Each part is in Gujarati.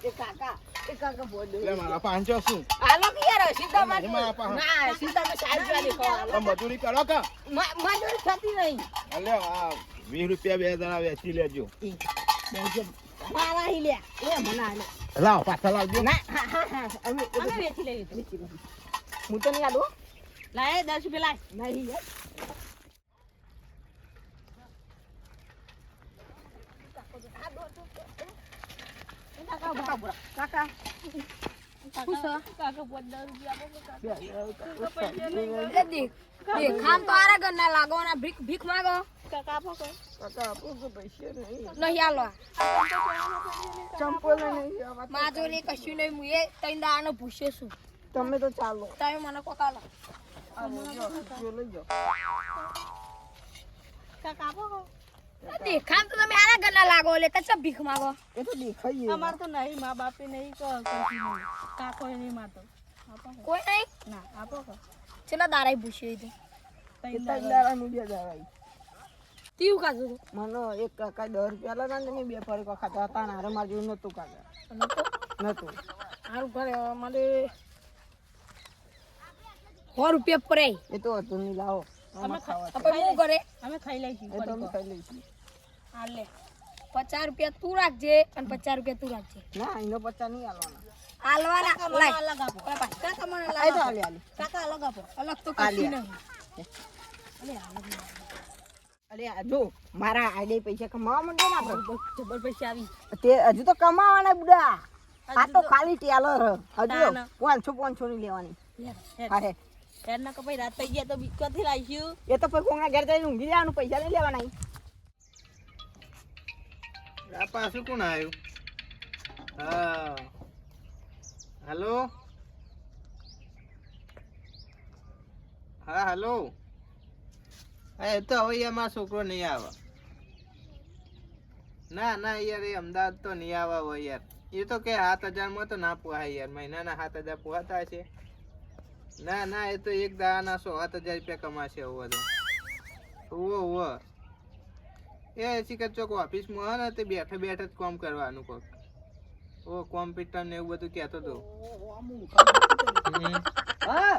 એ કાકા બોલ લે મારા પાંચો શું હાલો કે યાર સીધા માં મારા પાસે ના સીધા માં 60 રૂપિયા તમે મજૂરી કરો કે મજૂરી થતી નહીં અલે આ 20 રૂપિયા બે જણા વેચી લેજો મારા હી લે એ મના આલે લાવ પાછા લાવજો ના હા અમે વેચી લેવી હું તો નહીં આલો લાય 10 રૂપિયા લાય નહીં યાર કાકા ખામ તો આરા ગન્ના લાગો ના ભીખ માંગો કાકા આપો પૈસા નહીં આલો ચંપલ નહીં માજોરી કશું નહીં મુએ તઈ દાનો પૂછ્યો છું તમે તો ચાલો તમે મને કોકાલો લઈ જાઓ કાકા આપો દેખામ તો તમે આરા ગન્ના લાગો લે કચ્છા ભીખ માંગો એ તો દેખાય અમાર તો નહીં માં બાપે નહીં કાકો નહીં માતો કોઈ નહીં ના આપો ચલા દારાઈ પૂછ્યો તો તઈ દારા નું બે દારાઈ તીવ કાજો મનો એક કાકા 10 રૂપિયા લાગા ને બે ફરી કો ખાતા હતા ને માર જેવું નતું કાકા નતું હારું ઘરે મને 100 રૂપિયા પરે એ તો હતું ની લાવો અમે ખાવા આપણે હું કરે અમે ખાઈ લઈશું એ તો અમે ખાઈ લઈશું આ લે 50 રૂપિયા તું રાખજે અને 50 રૂપિયા તું રાખજે ના એનો 50 નહીં આલવાના અલગ આપો કાકા મને અલગ આપો કાકા અલગ આપો અલગ તો કશું નહીં અરે જો મારા આડે પૈસા કમાવા માંડે ને આપણે જબર પૈસા આવી તે હજુ તો કમાવાના બુડા આ તો ખાલી ટેલર હજુ 500 ની લેવાની હા એના કપાઈ રાત થઈ ગયા તો બીકથી લાવીશું એ તો પછી કોંગના ઘર જઈને ઊંઘી જવાનું પૈસા લઈ લેવાના આ પાછું કોણ આવ્યું હા હેલો હા હેલો એ તો હવે અમારો છોકરો નહીં આવે ના ના યાર એ અમદાવાદ તો નહીં આવે હવે યાર એ તો કે 7000 માં તો ના પોહાય યાર મહિનાના 7000 પોહાતા છે ના ના એ તો એક દાડાના 7000 રૂપિયા કમાશે હવે તો ઓવો એ શિખર ચોક ઓફિસમાં હે ને તે બેઠે બેઠે જ કામ કરવાનું કોક ઓ કોમ્પ્યુટર ને એવું બધું કહેતો તો હા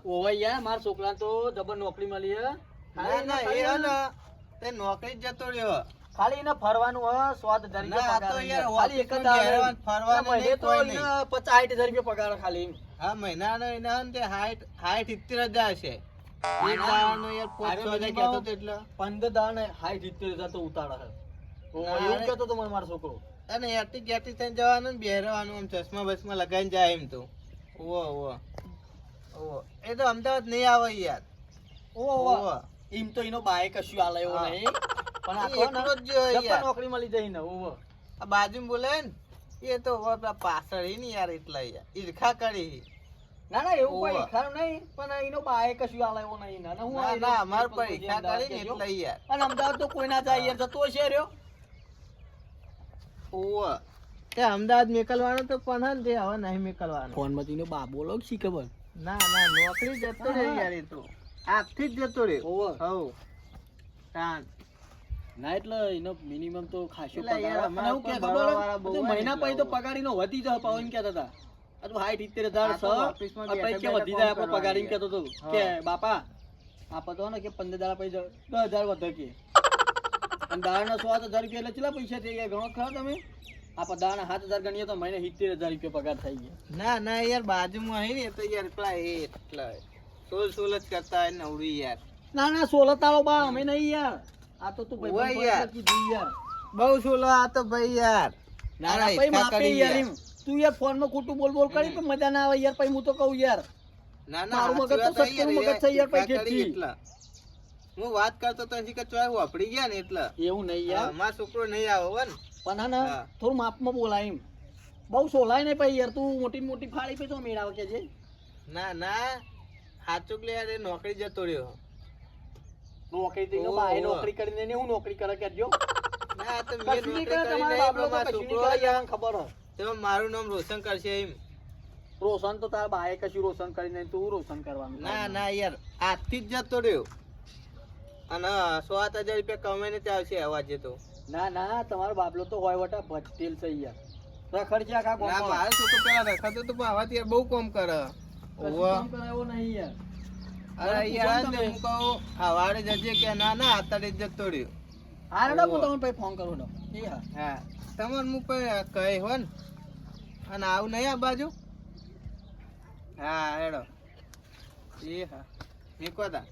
ઓવો યાર મારા છોકરા તો જબર નોકરી મળી હે ના ના એ હે ને તે નોકરી જ જતો રહ્યો ખાલી એને ફરવાનું હે 7000 ના તો યાર ખાલી એક જ ફરવાનું મહિને તો એને 50-60000 રૂપિયા પગાર ખાલી હા મહિનાનો એના હે ને તે 60-70 છે એક દાડાનો યાર 5000 કહેતો તો એટલે 15 દાડા 60-70 તો ઉતાળે હે એવું કહેતો તો મને મારો છોકરો અને એટી ગેટી થઈને જવાનું ને બેહરવાનું આમ ચશ્મા બસમાં લગાવીને જાય એમ તો ઓવો એ તો અમદાવાદ નહીં આવે યાર ઓવો એમ તો એનો બાય કશું આલે એવો નહીં પણ આ તો એકલો જ યાર નોકરી મળી જાય ને ઓવો આ બાજુમાં બોલે ને એ તો પાછળ હી ને યાર એટલા યાર ઈર્ખા કરી ના ના એવું કોઈ ખરું નહીં પણ એનો બાય કશું આલે એવો નહીં ના હું ના અમાર પર ઈર્ખા કરી ને એટલે યાર અને અમદાવાદ તો કોઈ ના જાય યાર જતો છે રહ્યો ઓવો તે અમદાવાદ મેકલવાનો તો પણ હે ને તે હવે નહીં મેકલવાનો ફોન માં તીનો બાબો લોક શી ખબર ના ના નોકરી જતો રે યાર એ તો આજથી જ જતો રે ઓવો હવ તાન ના એટલે એનો મિનિમમ તો ખાસો એટલે યાર પગાર અમારા મને ઉપર કે બળવાવાળા ખબર બહુ મહિના હોય પછી તો પગારીનો વધી જાય પાવ એમ કહેતા હતા આ તો 60-70,000 આ તો ઓફિસમાં છે બેઠા કે વધી બેઠા જાય આપણો કામ પગાર એમ કરવાનું કહેતો હતો કે બાપા આપો તો ને કે 15 દાડા પછી 10,000 વધે કે અને દાડાના 7000 રૂપિયા એટલે કેટલા પૈસા થઈ ગયા ઘણો ખરા તમે આપો દાડા 7000 ગણીએ તો મહિને 70,000 રૂપિયા પગાર થઈ ગયા ના ના યાર બાજુમાં હે ને તો યાર એટલા એટલા સોલ જ કરતા હોય નવડી યાર ના ના 16 તાળો બા અમે નહીં યાર આ તો તું ઓય ભાઈ યાર. કીધું યાર બહુ સોલો આ તો ભાઈ યાર ના ના ભાઈ માપે યાર એમ તું યાર ફોન માં ખોટું બોલ કરી તો મજા ના આવે યાર પછી હું તો કહું યાર ના ના મારું મગજ તો સત્તરનું મગજ છે યાર પછી જેટલી. એટલા હું વાત કરતો તો શીખર ચોય વાપરી ગયા ને એટલે એવું નહીં યાર મારો છોકરો નહીં આવે હો ને પણ હા ને હા. થોડું માપમાં બોલાય એમ બહુ સોલાય નહીં પછી યાર તું મોટી મોટી ફાળી પે તો મેળાવ કે છે ના ના હાચુક લે યાર એ નોકરી જતો રહ્યો નોકરી તો ઓહો. બાય નોકરી કરીને ને હું નોકરી કરે કેજો ના તો મેં કશું નહીં નોકરી કરે કરી તમારા નહીં, બાપનો પણ તો મારો કશું નહીં છોકરો કરે યાર ખબર હે તો મારું નામ રોશન કરશે એમ રોશન તો તારા બાએ કશું રોશન કરીને તું રોશન કરવાનું ના ના યાર આજથી જ જતો રહ્યો અને 7,000 રૂપિયા કમાઈને ત્યાં આવશે અવાજે તો. ના ના તમારો બાબલો તો હોય વટા ભટેલ છે યાર રખડ છે આખા ના ગામમાં મારે છોકરો પેલા રખાતો તો પણ આવાથી યાર બહુ કામ કરે. કશું ઓવા. કામ કરે એવો નહીં યાર અરે મને યાર પૂછો ને તમે. હું કહું હવારે જજે કે ના ના અત્યારે જ જતો રહ્યો. હા રેડો હું ઓહો. તમને પછી ફોન કરું ને એ હા હા તમારે હું કોઈ કહે હો ને અને આવું નહીં આ બાજુ. હા હેડો એ હા મેકો તા.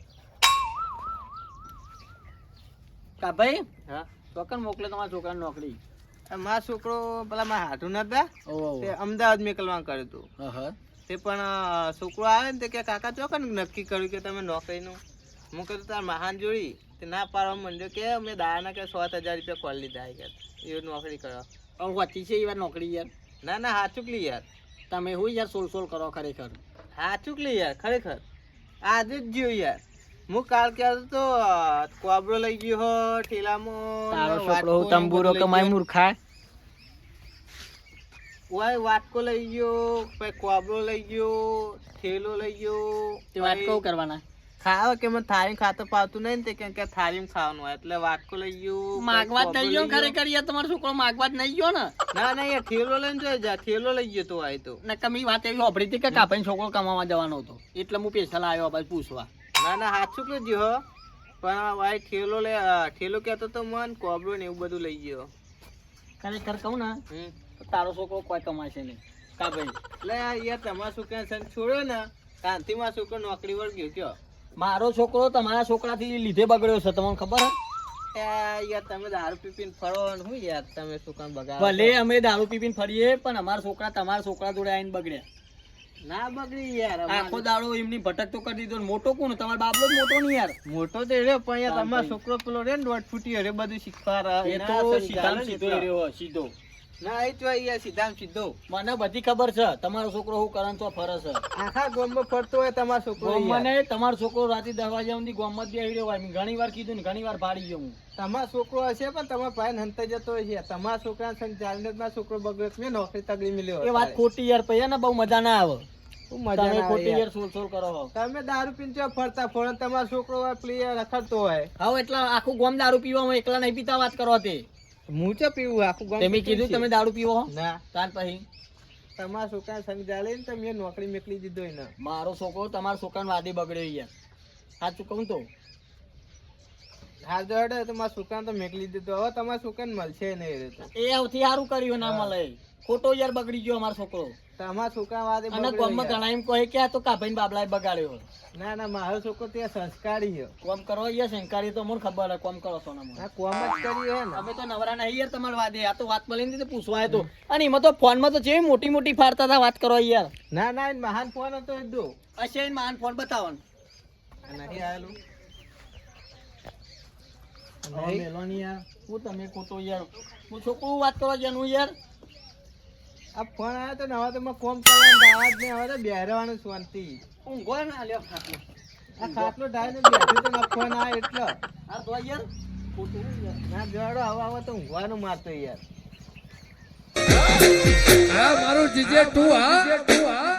કા ભાઈ હા ચોકન મોકલે તમારા છોકરાને નોકરી મારો છોકરો પેલા મારા હાથું નતા ઓહો તે અમદાવાદ મેકલવા કર્યું હતું. હા તે પણ છોકરો આવે ને તે કે કાકા ચોકન નક્કી કર્યું કે તમે નોકરીનું. હું કીધું તાર મહાન જોડી તે ના પાડવા માંડ્યો કે મેં દાના કે 7,000 રૂપિયા કોલ લીધા કે એ નોકરી કરો. હવે વાંચી છે એ વાર નોકરી યાર ના ના હાચુક લી યાર તમે હું યાર સોલ કરો ખરેખર હાચુક લી યાર ખરેખર આજે જ જ્યો યાર. હું કાલ કહેતો તો કોબરો લઈ ગયો હો ઠેલામાં તારો ને છોકરો વાટકો ને તંબુરો બધું લઈ કમાય ગયો. મૂર્ખા ઓય વાટકો લઈ ગયો પછી કોબરો લઈ ગયો ઠેલો લઈ ગયો. તે વાત પછી કહું કરવાના ખાવા કે મને થાળી ખાતો પાવતું નહીં ને તે કે થાળીમાં ખાવાનું હોય એટલે વાટકો લઈ ગયો માગવા જ પછી નહીં ગયો કોબરો લઈ ખરેખર યાર તમારો છોકરો માગવા જ નહીં ગયો ને ના ના યાર ઠેલો લઈને જોઈ જા ઠેલો લઈ ગયો તો આય તો. ને કમી વાત એવી હોભળી હતી કે કાપાઈને છોકરો કમાવા જવાનો હતો એટલે હું પેશલ આવ્યો ભાઈ પૂછવા ના ના હાચુક લઈ ગયો હો. પણ ભાઈ ઠેલો કહેતો તો મન કોબરો ને એવું બધું લઈ ગયો. ખરેખર કહું ને હમ તો તારો છોકરો કોઈ કમાશે નહીં કા ભાઈ એટલે યાર તમારા છોકરા સંગ છોડ્યો ને કાંતિ માં છોકરો નોકરી વળગ્યો કયો. મારો છોકરો તમારા છોકરાથી લીધે બગડ્યો છે તમને ખબર હે યાર તમે દારૂ પીપીને ફરો ને હું યાર તમે છોકરાને બગાડો. ભલે અમે દારૂ પીપીને ફરીએ પણ અમારા છોકરા તમારા છોકરા જોડે આવીને બગડ્યા ના બગડી યાર આખો દાડો એમની ભટક તો કરી દીધો ને મોટો કોણ તમારો બાબલો જ મોટો નહીં યાર મોટો તો રહ્યો પણ યાર તમારો છોકરો પેલો રે ને 1.5 ફૂટી હરે બધું શીખવા એ તો સીધામ સીધો રહ્યો હોય, સીધો ના એ તો યાર સીધામ સીધો મને બધી ખબર છે તમારો છોકરો હું કરે ને તો ફરે છે આખા ગામમાં ફરતો હોય તમારો છોકરો યાર. મને તમારો છોકરો રાતે 10 વાગ્યા સુધી ગામમાં જ બેહી રહ્યો હોય મેં ઘણી વાર કીધું ને ઘણી વાર ભાડી ગયો હું તમારો છોકરો હશે પણ તમારા ભાઈ હંતા જતો હોય છે. તમારા છોકરા સંગ ચાલીને જ મારો છોકરો બગડ્યો છે. મેં નોકરી તગડી મળ્યો એ વાત ખોટી યાર પૈયા ને બહુ મજા ના આવે શું મજા તમે ના આવે ખોટી યાર. યાર સોલ સોલ કરો છો તમે દારૂ પીને ચો ફરતા ફરો ને તમારો છોકરો હોય પ્લેયર રખડતો હોય. હવે એટલા આખું ગામ દારૂ પીવામાં એકલા નહીં પીતા વાત કરો તે હું ચો પીવું આખું ગામ તમે કીધું તમે દારૂ પીવો હો? ના ત્યાર પછી તમારા છોકરા સંગ ચાલે ને તમે નોકરી મેકલી દીધો એને. મારો છોકરો તમારા છોકરાને વાદે બગડ્યો યાર સાચું કહું તો હાર જોડે તો મારા છોકરાને તો મેકલી દીધો. હવે તમારા છોકરાને મળશે નહીં રે તો. એ સૌથી સારું કર્યું ના મળે ખોટો યાર બગડી ગયો અમારો છોકરો તમારા છોકરા વાદે અને બગડ્યો ગામમાં યાર. ઘણા એમ કહે કે આ તો કાભાઈ બાબલાએ બગાડ્યો ના ના મારો છોકરો ત્યાં સંસ્કારી છે. કોમ કરો યાર શંકારી તો મને ખબર હે કોમ કરો છો ને આ કોમ જ કર્યું હે ને. અમે તો નવરા નહીં યાર તમારા વાદે આ તો વાત મળીને તે પૂછવા આવ્યો તો અને એમાં તો ફોનમાં તો જેવી મોટી મોટી ફાડતા હતા વાત કરો યાર ના ના એને મહાન ફોન હતો એ દો. અશે એને માન ફોન બતાવો ને નહીં આવેલું. હવે મેલોની યાર હું તમે ખોટો યાર હું છોકરું વાત કરો યાર હું યાર આ ફોન આવ્યો તો ને હવે તો મેં કોમ કરવાનું દાવા જ નહીં. હવે તો બેહરવાનું શાંતિ. ઊંઘો ના લ્યો ખાટલો આ ખાટલો ઢાઈને બેઠું તો ને ફોન આવ્યો એટલો. આ તો યાર ખોટું યાર ના જોડો હવે તો ઊંઘવાનું મારતો યાર. મારું જીજે તું હા